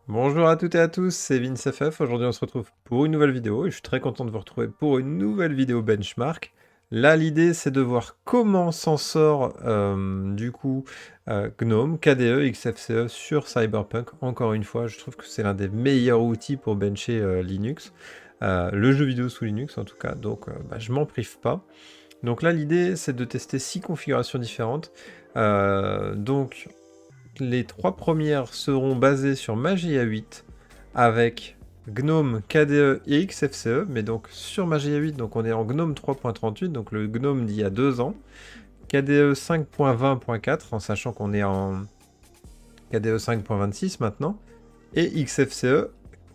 Bonjour à toutes et à tous, c'est VinceFF. Aujourd'hui, on se retrouve pour une nouvelle vidéo et je suis très content de vous retrouver pour une nouvelle vidéo benchmark. Là, l'idée, c'est de voir comment s'en sort GNOME, KDE, XFCE sur Cyberpunk. Encore une fois, je trouve que c'est l'un des meilleurs outils pour bencher Linux, le jeu vidéo sous Linux en tout cas, donc je m'en prive pas. Donc là, l'idée, c'est de tester 6 configurations différentes. Donc, les 3 premières seront basées sur Magia 8 avec GNOME, KDE et XFCE, mais donc sur Magia 8, donc on est en GNOME 3.38, donc le GNOME d'il y a 2 ans, KDE 5.20.4, en sachant qu'on est en KDE 5.26 maintenant, et XFCE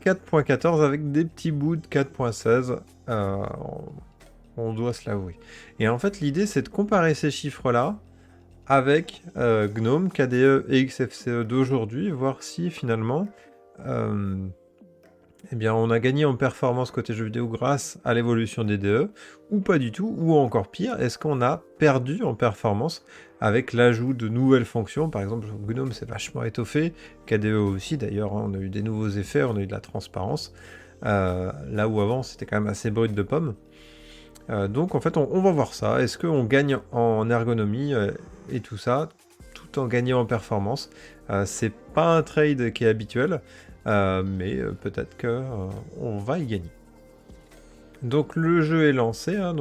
4.14 avec des petits bouts de 4.16, on doit se l'avouer. Et en fait, l'idée, c'est de comparer ces chiffres-là avec GNOME, KDE et XFCE d'aujourd'hui, voir si finalement eh bien, on a gagné en performance côté jeux vidéo grâce à l'évolution des DE, ou pas du tout, ou encore pire, est-ce qu'on a perdu en performance avec l'ajout de nouvelles fonctions. Par exemple, GNOME s'est vachement étoffé, KDE aussi d'ailleurs, hein, on a eu des nouveaux effets, on a eu de la transparence, là où avant c'était quand même assez brut de pomme. Donc en fait, on va voir ça. Est-ce qu'on gagne en ergonomie et tout ça, tout en gagnant en performance? C'est pas un trade qui est habituel, mais peut-être que on va y gagner. Donc le jeu est lancé, hein,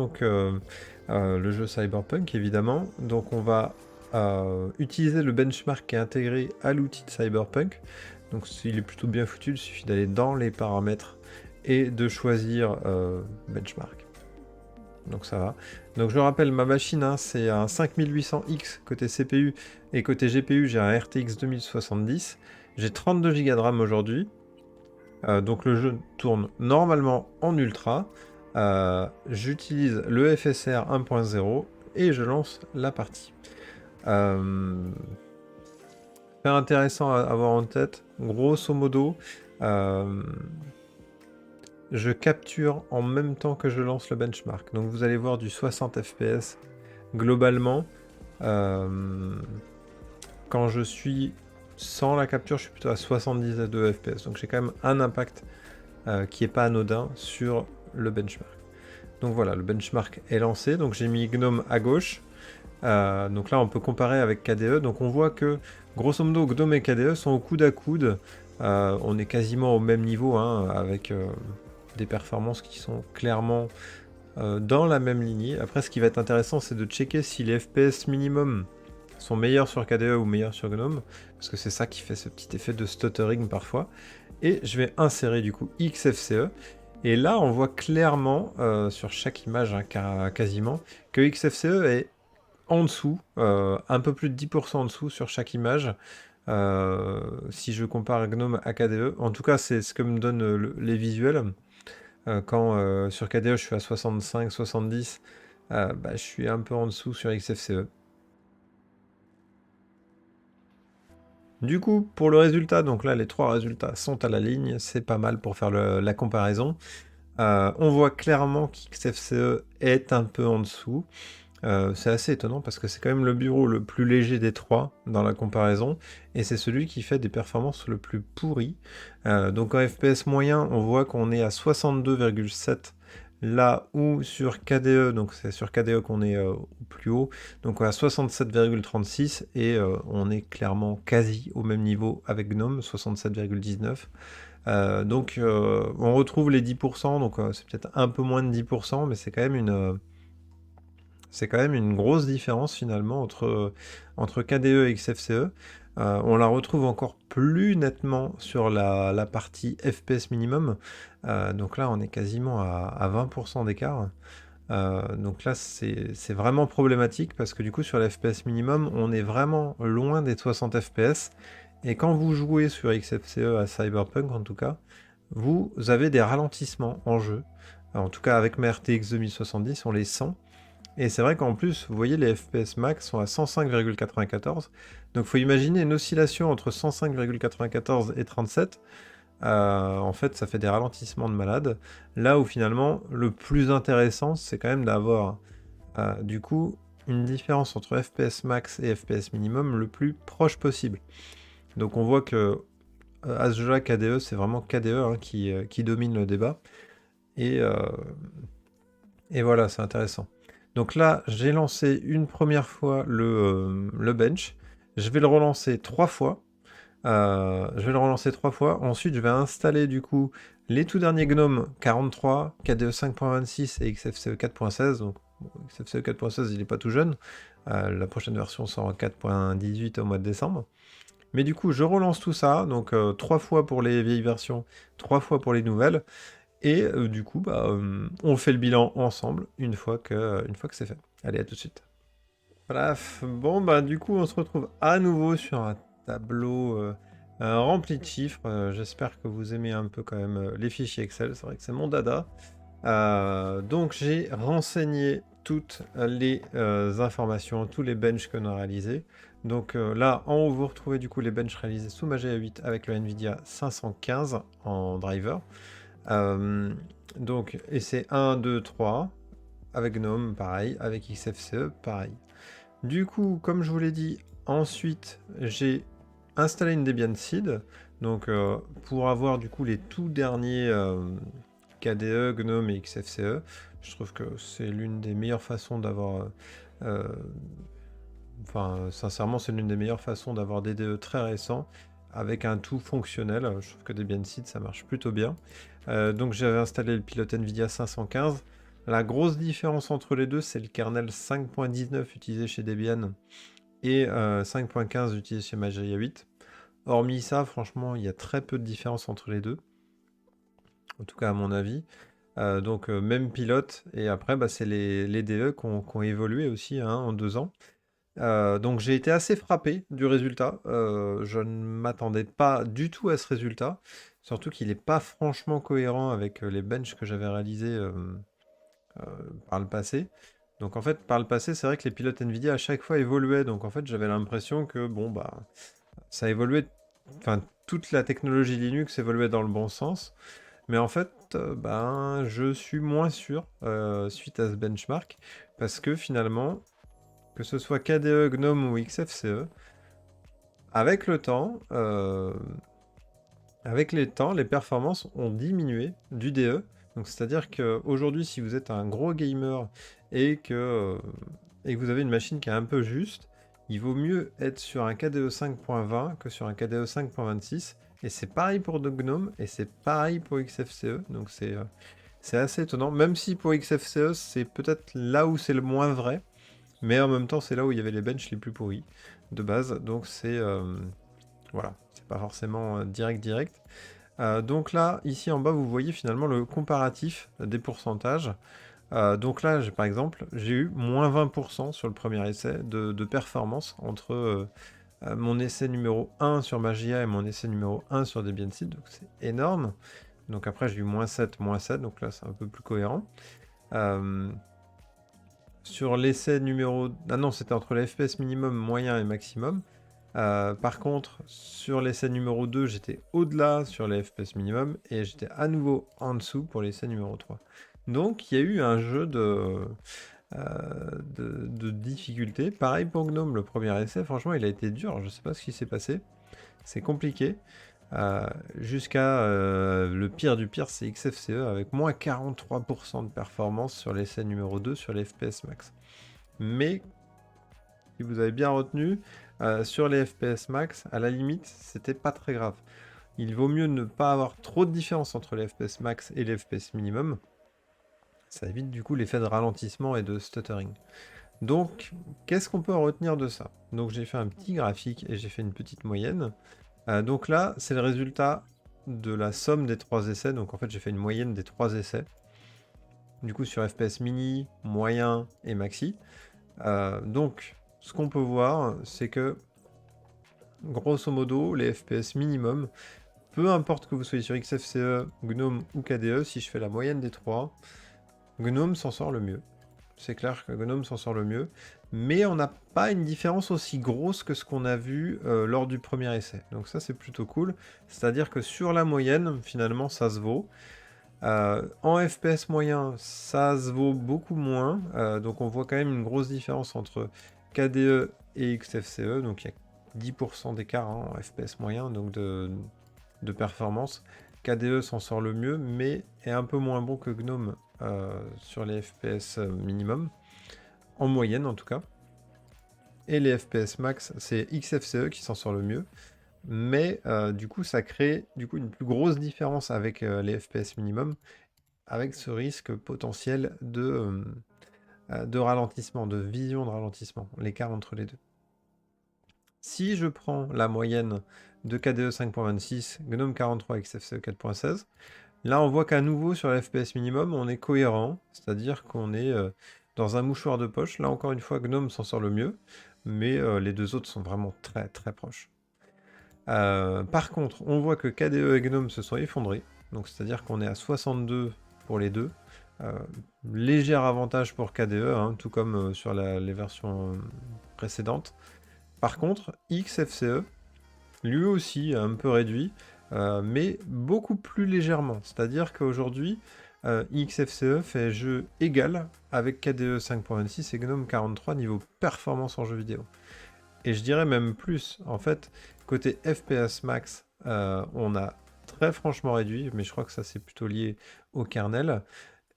le jeu Cyberpunk évidemment. Donc on va utiliser le benchmark qui est intégré à l'outil de Cyberpunk. Donc il est plutôt bien foutu, il suffit d'aller dans les paramètres et de choisir benchmark. Donc ça va. Donc je rappelle, ma machine, hein, c'est un 5800X côté CPU et côté GPU, j'ai un RTX 2070. J'ai 32 Go de RAM aujourd'hui. Donc le jeu tourne normalement en ultra. J'utilise le FSR 1.0 et je lance la partie. Super intéressant à avoir en tête, grosso modo, je capture en même temps que je lance le benchmark. Donc vous allez voir du 60 fps globalement. Quand je suis sans la capture, je suis plutôt à 72 fps. Donc j'ai quand même un impact qui est pas anodin sur le benchmark. Donc voilà, le benchmark est lancé. Donc j'ai mis GNOME à gauche. Donc là, on peut comparer avec KDE. Donc on voit que, grosso modo, GNOME et KDE sont au coude à coude. On est quasiment au même niveau, hein, avec des performances qui sont clairement dans la même lignée. Après, ce qui va être intéressant, c'est de checker si les FPS minimum sont meilleurs sur KDE ou meilleurs sur GNOME, parce que c'est ça qui fait ce petit effet de stuttering parfois. Et je vais insérer du coup XFCE. Et là, on voit clairement sur chaque image, hein, quasiment, que XFCE est en dessous, un peu plus de 10% en dessous sur chaque image. Si je compare GNOME à KDE, en tout cas, c'est ce que me donnent les visuels. Quand sur KDE, je suis à 65-70, je suis un peu en dessous sur XFCE. Du coup, pour le résultat, donc là, les 3 résultats sont à la ligne, c'est pas mal pour faire la comparaison. On voit clairement qu'XFCE est un peu en dessous. C'est assez étonnant parce que c'est quand même le bureau le plus léger des 3 dans la comparaison, et c'est celui qui fait des performances le plus pourries. Donc en FPS moyen, on voit qu'on est à 62,7, là où sur KDE, donc c'est sur KDE qu'on est au plus haut, donc on est à 67,36, et on est clairement quasi au même niveau avec GNOME, 67,19. On retrouve les 10%, donc c'est peut-être un peu moins de 10%, mais c'est quand même une grosse différence finalement entre KDE et XFCE. On la retrouve encore plus nettement sur la partie FPS minimum. Donc là, on est quasiment à 20% d'écart. Donc là, c'est vraiment problématique parce que du coup, sur l'FPS minimum, on est vraiment loin des 60 FPS. Et quand vous jouez sur XFCE à Cyberpunk, en tout cas, vous avez des ralentissements en jeu. En tout cas, avec ma RTX 2070, on les sent. Et c'est vrai qu'en plus, vous voyez, les FPS max sont à 105,94. Donc il faut imaginer une oscillation entre 105,94 et 37. En fait, ça fait des ralentissements de malade. Là où finalement, le plus intéressant, c'est quand même d'avoir du coup une différence entre FPS max et FPS minimum le plus proche possible. Donc on voit que à ce jeu-là, KDE, c'est vraiment KDE hein, qui domine le débat. Et, euh, et voilà, c'est intéressant. Donc là, j'ai lancé une première fois le bench. Je vais le relancer 3 fois. Ensuite, je vais installer du coup les tout derniers GNOME 43, KDE 5.26 et XFCE 4.16. Donc, XFCE 4.16, il n'est pas tout jeune. La prochaine version sort en 4.18 au mois de décembre. Mais du coup, je relance tout ça. Donc, 3 fois pour les vieilles versions, 3 fois pour les nouvelles. Et du coup, on fait le bilan ensemble une fois que c'est fait. Allez, à tout de suite. Bref, bon, du coup, on se retrouve à nouveau sur un tableau rempli de chiffres. J'espère que vous aimez un peu quand même les fichiers Excel. C'est vrai que c'est mon dada. Donc, j'ai renseigné toutes les informations, tous les benches qu'on a réalisés. Donc là, en haut, vous retrouvez du coup les benches réalisés sous Mageia 8 avec le NVIDIA 515 en driver. Donc, et c'est 1, 2, 3. Avec GNOME, pareil. Avec XFCE, pareil. Du coup, comme je vous l'ai dit, ensuite, j'ai installé une Debian Seed. Donc, pour avoir du coup les tout derniers KDE, GNOME et XFCE, je trouve que c'est l'une des meilleures façons d'avoir... Enfin, sincèrement, c'est l'une des meilleures façons d'avoir des DE très récents avec un tout fonctionnel. Je trouve que Debian Seed, ça marche plutôt bien. Donc j'avais installé le pilote NVIDIA 515. La grosse différence entre les deux, c'est le kernel 5.19 utilisé chez Debian et 5.15 utilisé chez Mageia 8. Hormis ça, franchement, il y a très peu de différence entre les deux. En tout cas, à mon avis. Donc même pilote. Et après, c'est les DE qui ont évolué aussi hein, en 2 ans. Donc j'ai été assez frappé du résultat. Je ne m'attendais pas du tout à ce résultat. Surtout qu'il n'est pas franchement cohérent avec les benches que j'avais réalisés par le passé. Donc en fait, par le passé, c'est vrai que les pilotes Nvidia à chaque fois évoluaient. Donc en fait, j'avais l'impression que ça évoluait. Enfin, toute la technologie Linux évoluait dans le bon sens. Mais en fait, je suis moins sûr suite à ce benchmark. Parce que finalement, que ce soit KDE, GNOME ou XFCE, avec le temps, les performances ont diminué du DE. Donc c'est-à-dire qu'aujourd'hui, si vous êtes un gros gamer et que vous avez une machine qui est un peu juste, il vaut mieux être sur un KDE 5.20 que sur un KDE 5.26. Et c'est pareil pour GNOME et c'est pareil pour XFCE. Donc c'est assez étonnant. Même si pour XFCE, c'est peut-être là où c'est le moins vrai. Mais en même temps, c'est là où il y avait les benches les plus pourris de base. Donc c'est voilà, c'est pas forcément direct. Donc là, ici en bas, vous voyez finalement le comparatif des pourcentages. Donc là, par exemple, j'ai eu moins 20% sur le premier essai de performance entre mon essai numéro 1 sur Mageia et mon essai numéro 1 sur Debian Seed. Donc c'est énorme. Donc après, j'ai eu moins 7, donc là, c'est un peu plus cohérent. Sur l'essai numéro... Ah non, c'était entre les FPS minimum, moyen et maximum. Par contre, sur l'essai numéro 2, j'étais au-delà sur les FPS minimum et j'étais à nouveau en dessous pour l'essai numéro 3. Donc, il y a eu un jeu de difficulté. Pareil pour GNOME, le premier essai, franchement, il a été dur. Je ne sais pas ce qui s'est passé. C'est compliqué. Jusqu'à le pire du pire, c'est XFCE avec moins 43% de performance sur l'essai numéro 2 sur les FPS max. Mais, si vous avez bien retenu, sur les FPS max, à la limite, c'était pas très grave. Il vaut mieux ne pas avoir trop de différence entre les FPS max et les FPS minimum. Ça évite du coup l'effet de ralentissement et de stuttering. Donc, qu'est-ce qu'on peut en retenir de ça? Donc, j'ai fait un petit graphique et j'ai fait une petite moyenne. Donc là, c'est le résultat de la somme des 3 essais. Donc en fait, j'ai fait une moyenne des 3 essais. Du coup, sur FPS mini, moyen et maxi. Donc, ce qu'on peut voir, c'est que, grosso modo, les FPS minimum, peu importe que vous soyez sur XFCE, GNOME ou KDE, si je fais la moyenne des 3, GNOME s'en sort le mieux. C'est clair que GNOME s'en sort le mieux, mais on n'a pas une différence aussi grosse que ce qu'on a vu lors du premier essai. Donc ça, c'est plutôt cool. C'est-à-dire que sur la moyenne, finalement, ça se vaut. En FPS moyen, ça se vaut beaucoup moins. Donc on voit quand même une grosse différence entre KDE et XFCE. Donc il y a 10% d'écart hein, en FPS moyen, donc de performance, KDE s'en sort le mieux, mais est un peu moins bon que GNOME sur les FPS minimum, en moyenne en tout cas. Et les FPS max, c'est XFCE qui s'en sort le mieux. Mais du coup, ça crée une plus grosse différence avec les FPS minimum, avec ce risque potentiel de ralentissement, de vision de ralentissement, l'écart entre les deux. Si je prends la moyenne de KDE 5.26, GNOME 43 XFCE 4.16, là on voit qu'à nouveau sur le FPS minimum, on est cohérent, c'est-à-dire qu'on est dans un mouchoir de poche. Là encore une fois, GNOME s'en sort le mieux, mais les deux autres sont vraiment très très proches. Par contre, on voit que KDE et GNOME se sont effondrés, donc c'est-à-dire qu'on est à 62 pour les deux. Léger avantage pour KDE, hein, tout comme sur les versions précédentes. Par contre, XFCE, lui aussi un peu réduit, mais beaucoup plus légèrement. C'est-à-dire qu'aujourd'hui, XFCE fait jeu égal avec KDE 5.26 et GNOME 43 niveau performance en jeu vidéo. Et je dirais même plus, en fait, côté FPS max, on a très franchement réduit, mais je crois que ça c'est plutôt lié au kernel,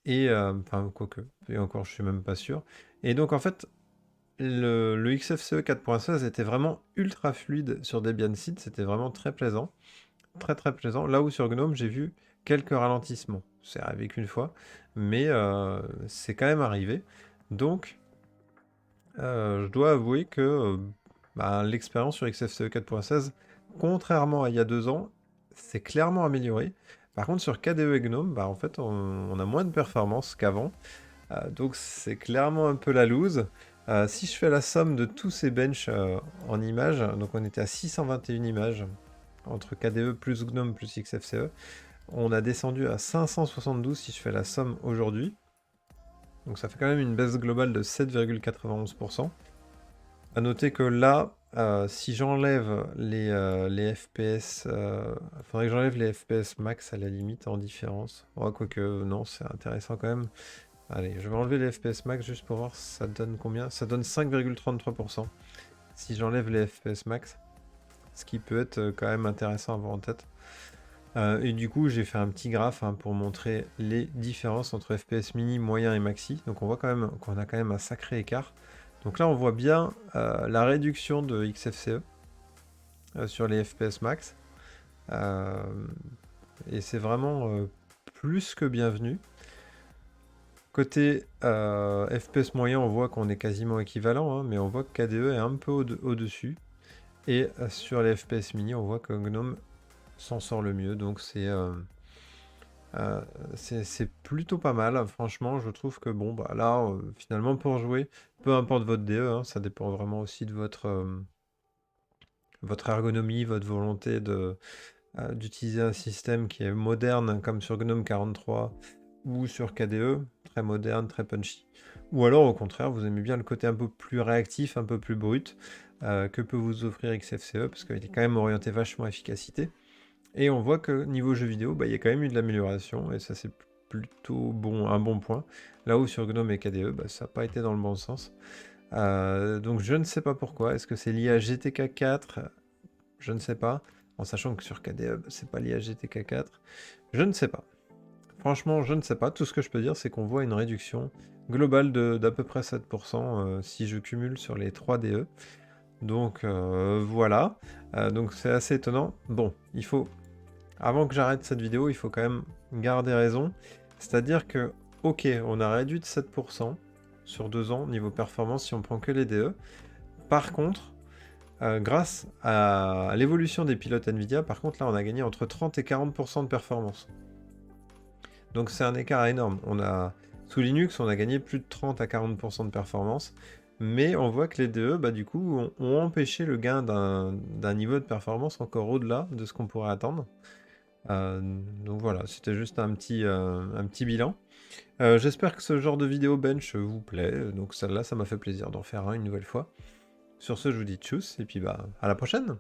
et enfin quoique, et encore je suis même pas sûr. Et donc en fait, le XFCE 4.16 était vraiment ultra fluide sur Debian Seed, c'était vraiment très plaisant, très très plaisant. Là où sur GNOME j'ai vu quelques ralentissements, c'est arrivé qu'une fois, mais c'est quand même arrivé. Donc je dois avouer que l'expérience sur XFCE 4.16, contrairement à il y a 2 ans, c'est clairement amélioré. Par contre, sur KDE et GNOME, en fait, on a moins de performance qu'avant. Donc c'est clairement un peu la loose. Si je fais la somme de tous ces benches en images, donc on était à 621 images entre KDE plus GNOME plus XFCE, on a descendu à 572 si je fais la somme aujourd'hui. Donc ça fait quand même une baisse globale de 7,91%. À noter que là, si j'enlève les FPS, faudrait que j'enlève les FPS max à la limite en différence. Oh, quoique non, c'est intéressant quand même. Allez, je vais enlever les FPS max juste pour voir ça donne combien. Ça donne 5,33% si j'enlève les FPS max, ce qui peut être quand même intéressant à avoir en tête. Et du coup, j'ai fait un petit graphe pour montrer les différences entre FPS mini, moyen et maxi. Donc on voit quand même qu'on a quand même un sacré écart. Donc là, on voit bien la réduction de XFCE sur les FPS max. Et c'est vraiment plus que bienvenu. Côté FPS moyen, on voit qu'on est quasiment équivalent, hein, mais on voit que KDE est un peu au-dessus. Et sur les FPS mini, on voit que GNOME s'en sort le mieux. Donc c'est plutôt pas mal, franchement. Je trouve que bon, là, finalement, pour jouer, peu importe votre DE, hein, ça dépend vraiment aussi de votre ergonomie, votre volonté d'utiliser un système qui est moderne, comme sur GNOME 43 ou sur KDE, très moderne, très punchy. Ou alors, au contraire, vous aimez bien le côté un peu plus réactif, un peu plus brut, que peut vous offrir XFCE, parce qu'il est quand même orienté vachement efficacité. Et on voit que niveau jeu vidéo, il y a quand même eu de l'amélioration, et ça c'est plutôt un bon point. Là où sur GNOME et KDE, ça n'a pas été dans le bon sens. Donc je ne sais pas pourquoi. Est-ce que c'est lié à GTK 4? Je ne sais pas. En sachant que sur KDE, c'est pas lié à GTK 4. Je ne sais pas. Franchement, je ne sais pas. Tout ce que je peux dire, c'est qu'on voit une réduction globale d'à peu près 7% si je cumule sur les 3 DE. Donc voilà. Donc c'est assez étonnant. Bon, avant que j'arrête cette vidéo, il faut quand même garder raison. C'est-à-dire que, ok, on a réduit de 7% sur 2 ans niveau performance si on prend que les DE. Par contre, grâce à l'évolution des pilotes Nvidia, par contre là on a gagné entre 30 et 40% de performance. Donc c'est un écart énorme. Sous Linux, on a gagné plus de 30 à 40% de performance. Mais on voit que les DE, du coup, ont empêché le gain d'un niveau de performance encore au-delà de ce qu'on pourrait attendre. Donc voilà, c'était juste un petit bilan. J'espère que ce genre de vidéo bench vous plaît. Donc celle-là, ça m'a fait plaisir d'en faire une nouvelle fois. Sur ce, je vous dis tchuss, et puis à la prochaine!